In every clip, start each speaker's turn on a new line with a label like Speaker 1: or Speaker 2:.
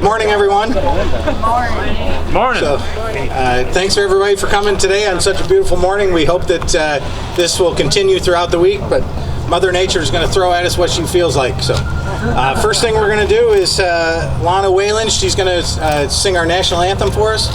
Speaker 1: Good morning, everyone.
Speaker 2: Morning.
Speaker 1: So, thanks for everybody for coming today on such a beautiful morning. We hope that this will continue throughout the week, but Mother Nature is going to throw at us what she feels like. So, first thing we're going to do is Lana Whalen. She's going to sing our national anthem for us.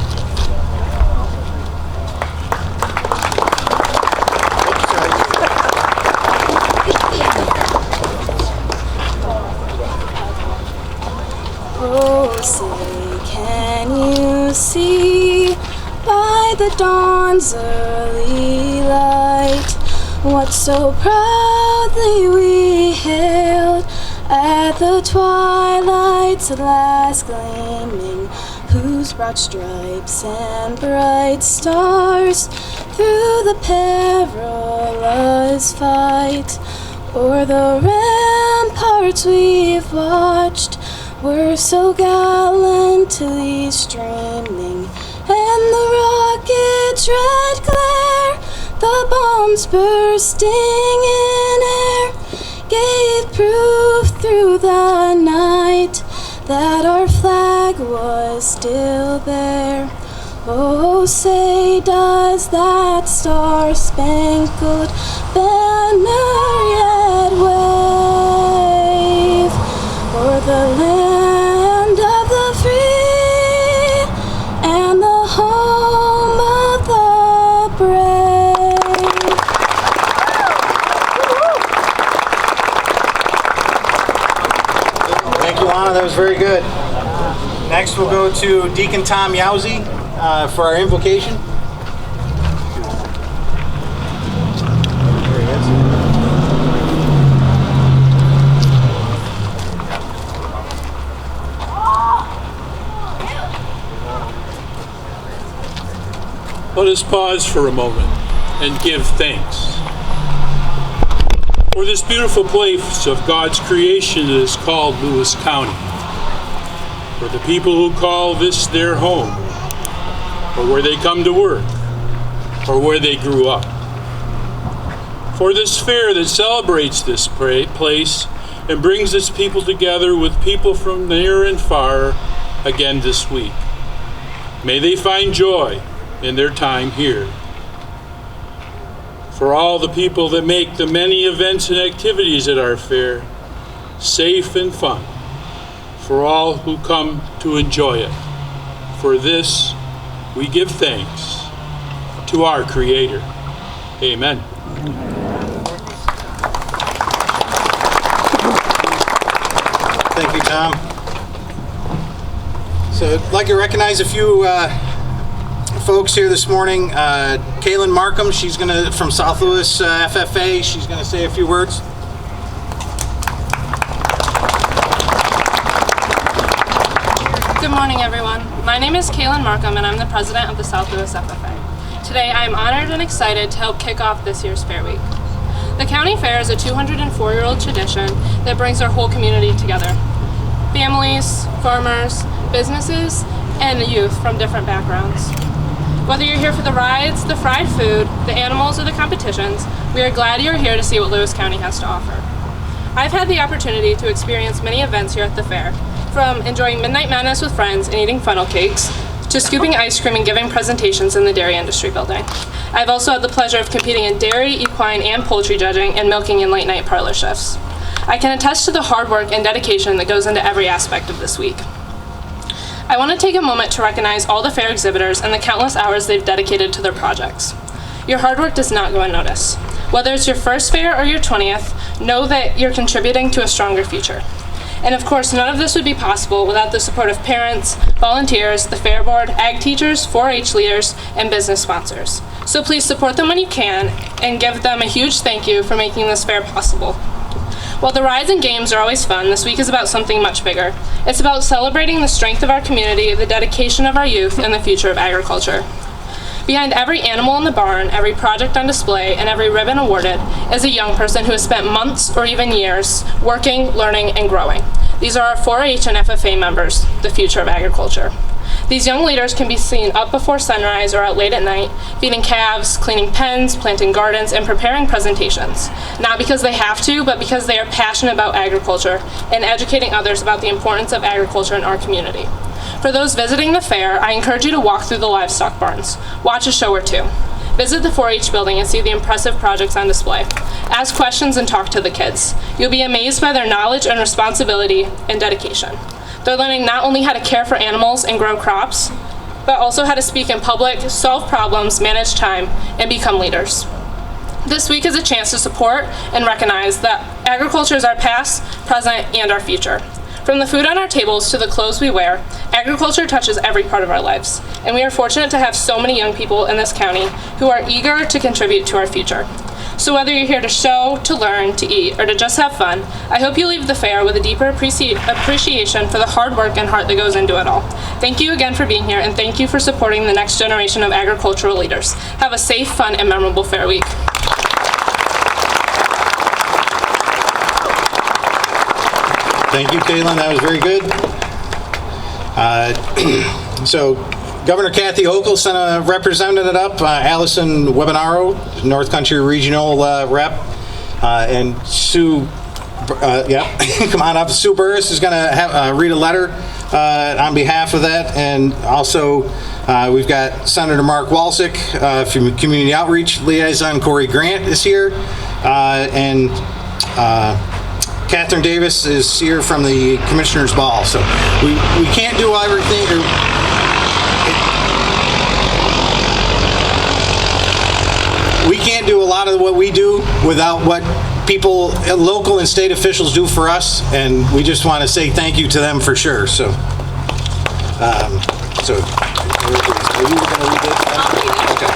Speaker 3: Oh, say, can you see by the dawn's early light what so proudly we hailed at the twilight's last gleaming, whose broad stripes and bright stars through the perilous fight o'er the ramparts we've watched were so gallantly streaming, and the rocket's red glare, the bombs bursting in air, gave proof through the night that our flag was still there. Oh, say, does that star-spangled banner yet wave o'er the land of the free and the home of the brave?
Speaker 1: Thank you, Lana. That was very good. Next, we'll go to Deacon Tom Yowzy for our invocation. There he is.
Speaker 2: Let us pause for a moment and give thanks for this beautiful place of God's creation that is called Lewis County, for the people who call this their home, or where they come to work, or where they grew up, for this fair that celebrates this place and brings its people together with people from near and far again this week. May they find joy in their time here. For all the people that make the many events and activities at our fair safe and fun, for all who come to enjoy it. For this, we give thanks to our Creator. Amen.
Speaker 1: Thank you, Tom. So I'd like to recognize a few folks here this morning. Kaylin Markham, she's gonna, from South Louis FFA, she's gonna say a few words.
Speaker 4: Good morning, everyone. My name is Kaylin Markham, and I'm the president of the South Louis FFA. Today, I am honored and excited to help kick off this year's Fair Week. The County Fair is a 204-year-old tradition that brings our whole community together. Families, farmers, businesses, and youth from different backgrounds. Whether you're here for the rides, the fried food, the animals, or the competitions, we are glad you're here to see what Lewis County has to offer. I've had the opportunity to experience many events here at the fair, from enjoying Midnight Madness with friends and eating funnel cakes, to scooping ice cream and giving presentations in the Dairy Industry Building. I've also had the pleasure of competing in dairy, equine, and poultry judging and milking and late night parlor shifts. I can attest to the hard work and dedication that goes into every aspect of this week. I want to take a moment to recognize all the fair exhibitors and the countless hours they've dedicated to their projects. Your hard work does not go unnoticed. Whether it's your first fair or your 20th, know that you're contributing to a stronger future. And of course, none of this would be possible without the support of parents, volunteers, the Fair Board, ag teachers, 4-H leaders, and business sponsors. So please support them when you can and give them a huge thank you for making this fair possible. While the rides and games are always fun, this week is about something much bigger. It's about celebrating the strength of our community, the dedication of our youth, and the future of agriculture. Behind every animal in the barn, every project on display, and every ribbon awarded is a young person who has spent months or even years working, learning, and growing. These are our 4-H and FFA members, the future of agriculture. These young leaders can be seen up before sunrise or out late at night, feeding calves, cleaning pens, planting gardens, and preparing presentations. Not because they have to, but because they are passionate about agriculture and educating others about the importance of agriculture in our community. For those visiting the fair, I encourage you to walk through the livestock barns, watch a show or two. Visit the 4-H building and see the impressive projects on display. Ask questions and talk to the kids. You'll be amazed by their knowledge and responsibility and dedication. They're learning not only how to care for animals and grow crops, but also how to speak in public, solve problems, manage time, and become leaders. This week is a chance to support and recognize that agriculture is our past, present, and our future. From the food on our tables to the clothes we wear, agriculture touches every part of our lives, and we are fortunate to have so many young people in this county who are eager to contribute to our future. So whether you're here to show, to learn, to eat, or to just have fun, I hope you leave the fair with a deeper appreciation for the hard work and heart that goes into it all. Thank you again for being here, and thank you for supporting the next generation of agricultural leaders. Have a safe, fun, and memorable Fair Week.
Speaker 1: Thank you, Caitlin. That was very good. So, Governor Kathy Hochul sent a representative up, Allison Webinaro, North Country Regional Rep, and Sue, come on up. Sue Burris is going to read a letter on behalf of that, and also we've got Senator Mark Walsick from Community Outreach Liaison. Corey Grant is here, and Catherine Davis is here from the Commissioner's Ball. So we can't do everything. We can't do a lot of what we do without what people, local and state officials do for us, and we just want to say thank you to them for sure. So, are you going to read this?
Speaker 5: I'll read it.
Speaker 1: Okay.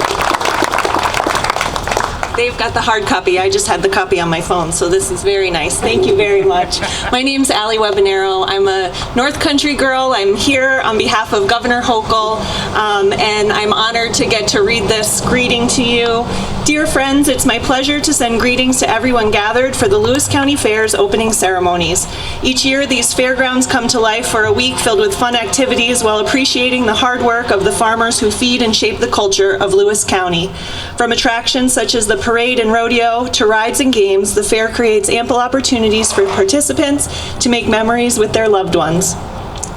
Speaker 5: They've got the hard copy. I just had the copy on my phone, so this is very nice. Thank you very much. My name's Allie Webinaro. I'm a North Country girl. I'm here on behalf of Governor Hochul, and I'm honored to get to read this greeting to you. Dear friends, it's my pleasure to send greetings to everyone gathered for the Lewis County Fair's opening ceremonies. Each year, these fairgrounds come to life for a week filled with fun activities while appreciating the hard work of the farmers who feed and shape the culture of Lewis County. From attractions such as the parade and rodeo to rides and games, the fair creates ample opportunities for participants to make memories with their loved ones.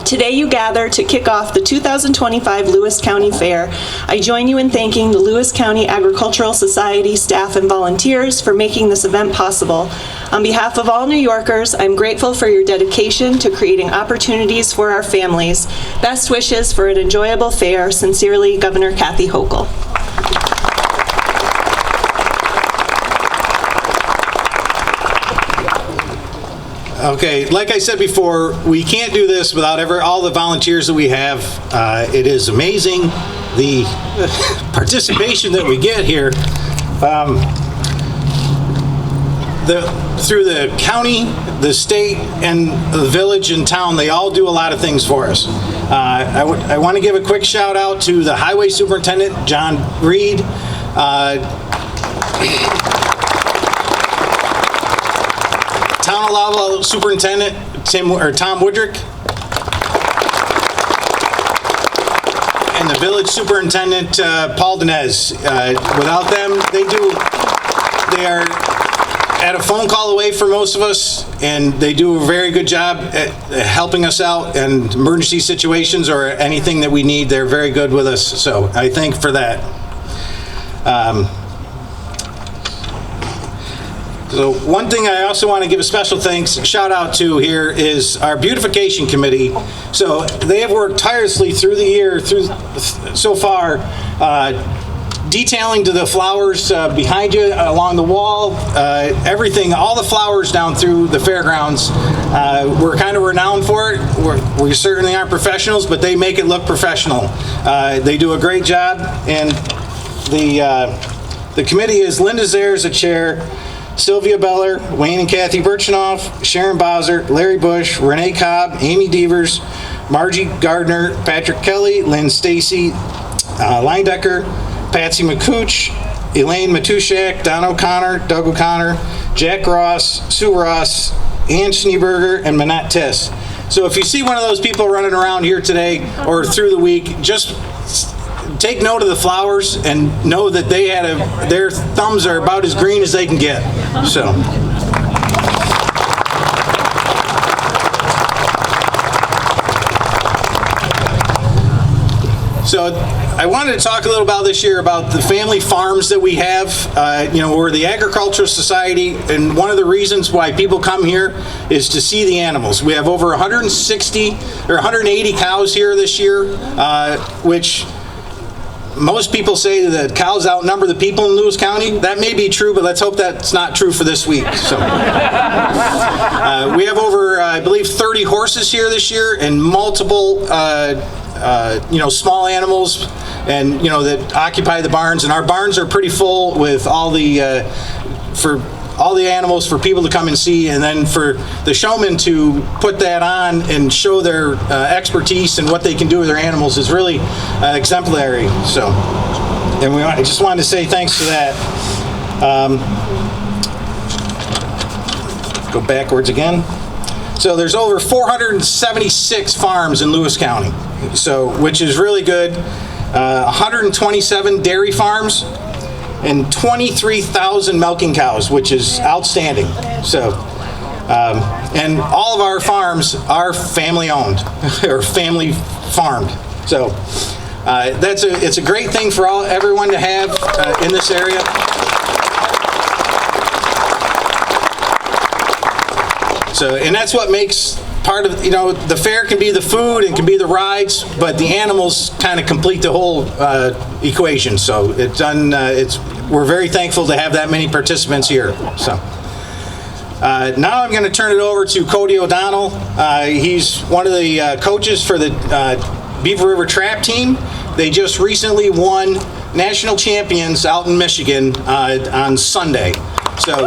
Speaker 5: Today you gather to kick off the 2025 Lewis County Fair. I join you in thanking the Lewis County Agricultural Society staff and volunteers for making this event possible. On behalf of all New Yorkers, I'm grateful for your dedication to creating opportunities for our families. Best wishes for an enjoyable fair. Sincerely, Governor Kathy Hochul.
Speaker 1: Okay, like I said before, we can't do this without all the volunteers that we have. It is amazing the participation that we get here. Through the county, the state, and the village and town, they all do a lot of things for us. I want to give a quick shout out to the Highway Superintendent, John Reed. Town of Lowville Superintendent Tom Woodrick, and the Village Superintendent Paul Dinez. Without them, they are at a phone call away for most of us, and they do a very good job at helping us out in emergency situations or anything that we need. They're very good with us, so I thank for that. So one thing I also want to give a special shout out to here is our beautification committee. So they have worked tirelessly through the year, so far, detailing to the flowers behind you, along the wall, everything, all the flowers down through the fairgrounds. We're kind of renowned for it. We certainly aren't professionals, but they make it look professional. They do a great job, and the committee is Linda Zayers, the chair, Sylvia Beller, Wayne and Kathy Birchenoff, Sharon Bowser, Larry Bush, Renee Cobb, Amy Devers, Margie Gardner, Patrick Kelly, Lynn Stacy, Leindecker, Patsy McCooch, Elaine Matushak, Don O'Connor, Doug O'Connor, Jack Ross, Sue Ross, Ann Schneeberger, and Manette Tiss. So if you see one of those people running around here today or through the week, just take note of the flowers and know that their thumbs are about as green as they can get. So I wanted to talk a little about this year about the family farms that we have. We're the agricultural society, and one of the reasons why people come here is to see the animals. We have over 160 or 180 cows here this year, which most people say that cows outnumber the people in Lewis County. That may be true, but let's hope that's not true for this week. So we have over, I believe, 30 horses here this year, and multiple small animals and that occupy the barns, and our barns are pretty full with all the animals for people to come and see, and then for the showmen to put that on and show their expertise and what they can do with their animals is really exemplary. So, and I just wanted to say thanks for that. Go backwards again. So there's over 476 farms in Lewis County, which is really good. 127 dairy farms and 23,000 milking cows, which is outstanding. So, and all of our farms are family owned or family farmed. So it's a great thing for everyone to have in this area. So, and that's what makes part of, the fair can be the food and can be the rides, but the animals kind of complete the whole equation. So we're very thankful to have that many participants here. So now I'm going to turn it over to Cody O'Donnell. He's one of the coaches for the Beaver River Trap team. They just recently won national champions out in Michigan on Sunday. So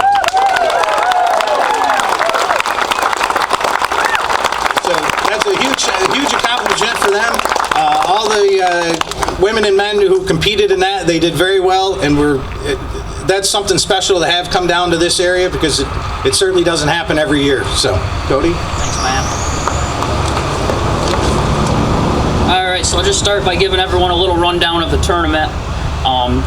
Speaker 1: that's a huge accomplishment for them. All the women and men who competed in that, they did very well, and that's something special to have come down to this area because it certainly doesn't happen every year. So, Cody?
Speaker 6: Thanks, man. All right, so I'll just start by giving everyone a little rundown of the tournament.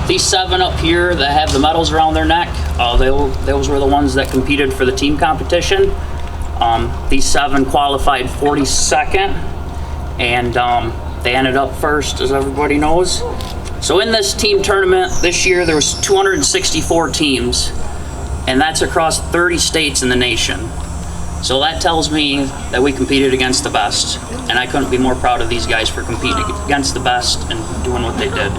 Speaker 6: These 7 up here that have the medals around their neck, those were the ones that competed for the team competition. These 7 qualified 42nd, and they ended up first, as everybody knows. So in this team tournament this year, there was 264 teams, and that's across 30 states in the nation. So that tells me that we competed against the best, and I couldn't be more proud of these guys for competing against the best and doing what they did.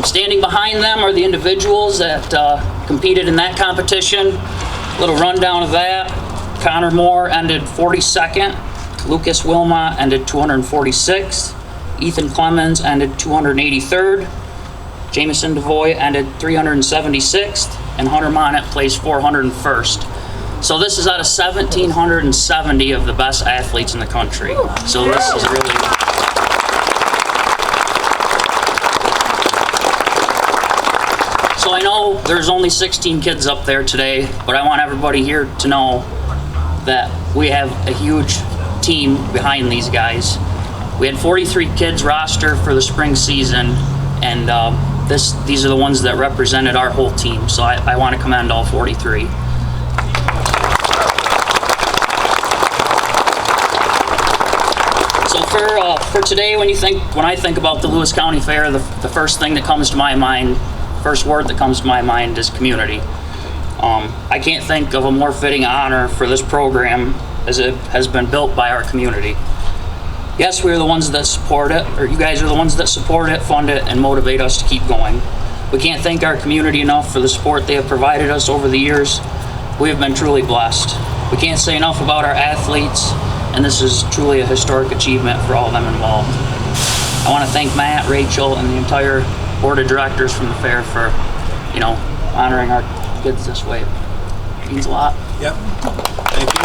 Speaker 6: Standing behind them are the individuals that competed in that competition. A little rundown of that. Connor Moore ended 42nd. Lucas Wilma ended 246th. Ethan Clemens ended 283rd. Jameson DeVoy ended 376th. And Hunter Monette placed 401st. So this is out of 1,770 of the best athletes in the country. So this is really... So I know there's only 16 kids up there today, but I want everybody here to know that we have a huge team behind these guys. We had 43 kids roster for the spring season, and these are the ones that represented our whole team. So I want to commend all 43. So for today, when I think about the Lewis County Fair, the first thing that comes to my mind. First word that comes to my mind is community. I can't think of a more fitting honor for this program as it has been built by our community. Yes, we're the ones that support it, or you guys are the ones that support it, fund it, and motivate us to keep going. We can't thank our community enough for the support they have provided us over the years. We have been truly blessed. We can't say enough about our athletes, and this is truly a historic achievement for all of them involved. I want to thank Matt, Rachel, and the entire board of directors from the fair for, honoring our kids this way. It means a lot.
Speaker 1: Yep. Thank you.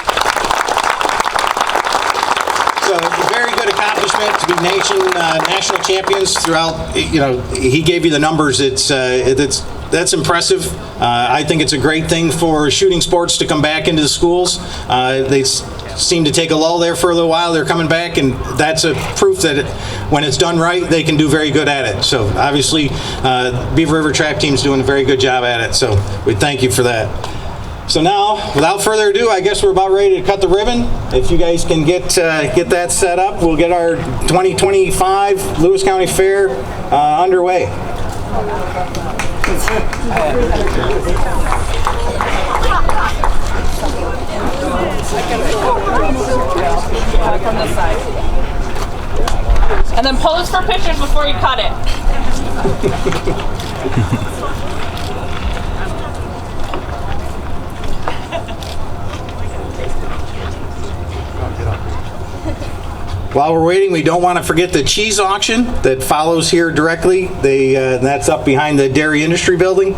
Speaker 1: So So very good accomplishment to be national champions throughout. You know, he gave you the numbers. That's impressive. I think it's a great thing for shooting sports to come back into the schools. They seem to take a lull there for a little while. They're coming back, and that's a proof that when it's done right, they can do very good at it. So obviously, Beaver River track team's doing a very good job at it. So we thank you for that. So now, without further ado, I guess we're about ready to cut the ribbon. If you guys can get that set up, we'll get our 2025 Lewis County Fair underway.
Speaker 4: From this side. And then pose for pictures before you cut it.
Speaker 1: While we're waiting, we don't want to forget the cheese auction that follows here directly. That's up behind the Dairy Industry Building.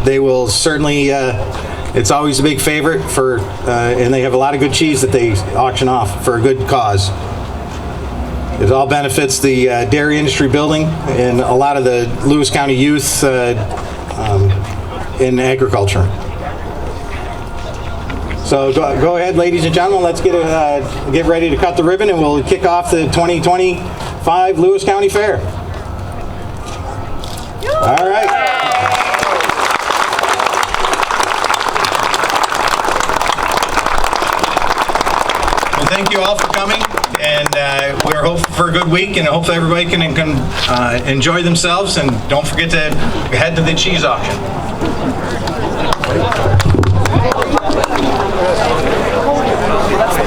Speaker 1: They will certainly, it's always a big favorite for, and they have a lot of good cheese that they auction off for a good cause. It all benefits the Dairy Industry Building and a lot of the Lewis County youth in agriculture. So go ahead, ladies and gentlemen, let's get ready to cut the ribbon, and we'll kick off the 2025 Lewis County Fair. All right. Well, thank you all for coming, and we're hoping for a good week, and hopefully everybody can enjoy themselves, and don't forget to head to the cheese auction.
Speaker 3: That's